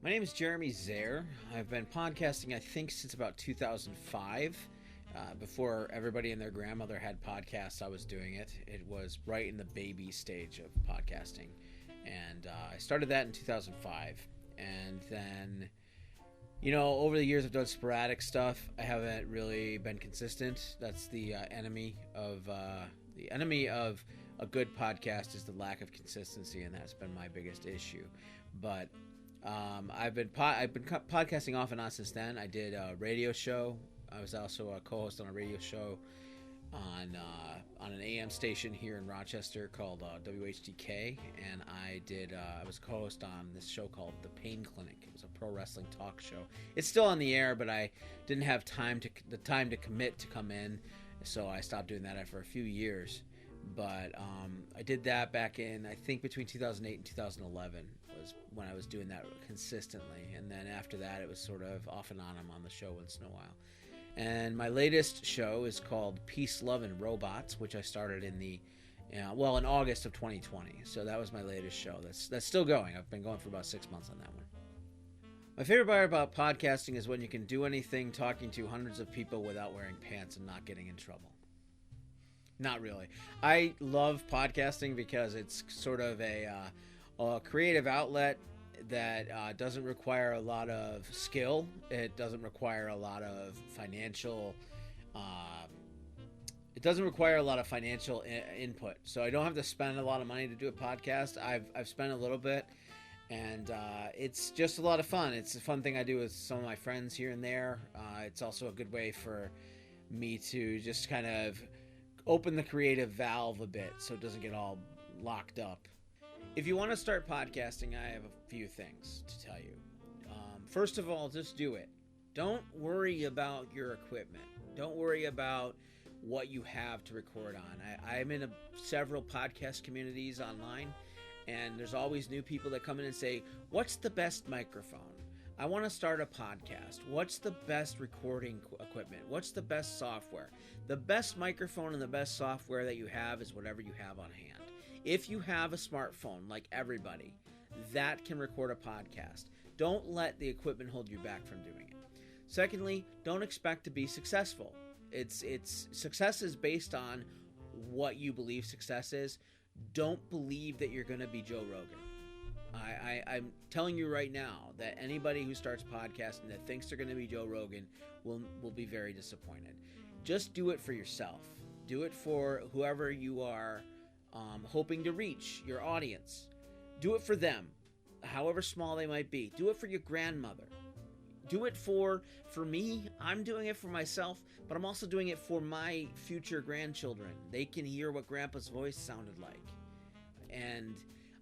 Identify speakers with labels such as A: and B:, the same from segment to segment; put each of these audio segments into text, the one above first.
A: My name is Jeremy Zaire. I've been podcasting, I think, since about 2005. Before everybody and their grandmother had podcasts, I was doing it. It was right in the baby stage of podcasting. And I started that in 2005. And then, over the years I've done sporadic stuff. I haven't really been consistent. That's the enemy of a good podcast is the lack of consistency, and that's been my biggest issue. But I've been podcasting off and on since then. I did a radio show. I was also a co-host on a radio show on an AM station here in Rochester called WHDK, and I was a co-host on this show called The Pain Clinic. It was a pro wrestling talk show. It's still on the air, but I didn't have the time to commit to come in, so I stopped doing that after a few years. But I did that back in, I think, between 2008 and 2011 was when I was doing that consistently. And then after that, it was sort of off and on. I'm on the show once in a while. And my latest show is called Peace, Love, and Robots, which I started in August of 2020. So that was my latest show. That's still going. I've been going for about 6 months on that one. My favorite part about podcasting is when you can do anything talking to hundreds of people without wearing pants and not getting in trouble. Not really. I love podcasting because it's sort of a creative outlet that doesn't require a lot of skill. It doesn't require a lot of financial. It doesn't require a lot of financial input. So I don't have to spend a lot of money to do a podcast. I've spent a little bit, and it's just a lot of fun. It's a fun thing I do with some of my friends here and there. It's also a good way for me to just kind of open the creative valve a bit so it doesn't get all locked up. If you want to start podcasting, I have a few things to tell you. First of all, just do it. Don't worry about your equipment. Don't worry about what you have to record on. I'm in several podcast communities online, and there's always new people that come in and say, what's the best microphone? I want to start a podcast. What's the best recording equipment? What's the best software? The best microphone and the best software that you have is whatever you have on hand. If you have a smartphone, like everybody, that can record a podcast. Don't let the equipment hold you back from doing it. Secondly, don't expect to be successful. Success is based on what you believe success is. Don't believe that you're going to be Joe Rogan. I'm telling you right now that anybody who starts podcasting that thinks they're going to be Joe Rogan will be very disappointed. Just do it for yourself. Do it for whoever you are hoping to reach, your audience. Do it for them, however small they might be. Do it for your grandmother. Do it for me. I'm doing it for myself, but I'm also doing it for my future grandchildren. They can hear what Grandpa's voice sounded like. And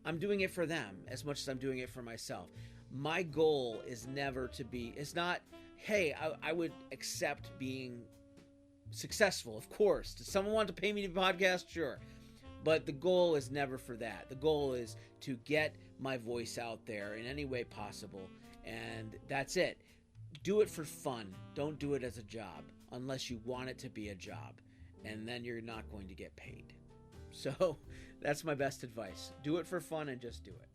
A: I'm doing it for them as much as I'm doing it for myself. My goal is never to be, it's not, hey, I would accept being successful, of course. Does someone want to pay me to podcast? Sure. But the goal is never for that. The goal is to get my voice out there in any way possible. And that's it. Do it for fun. Don't do it as a job unless you want it to be a job. And then you're not going to get paid. So that's my best advice. Do it for fun and just do it.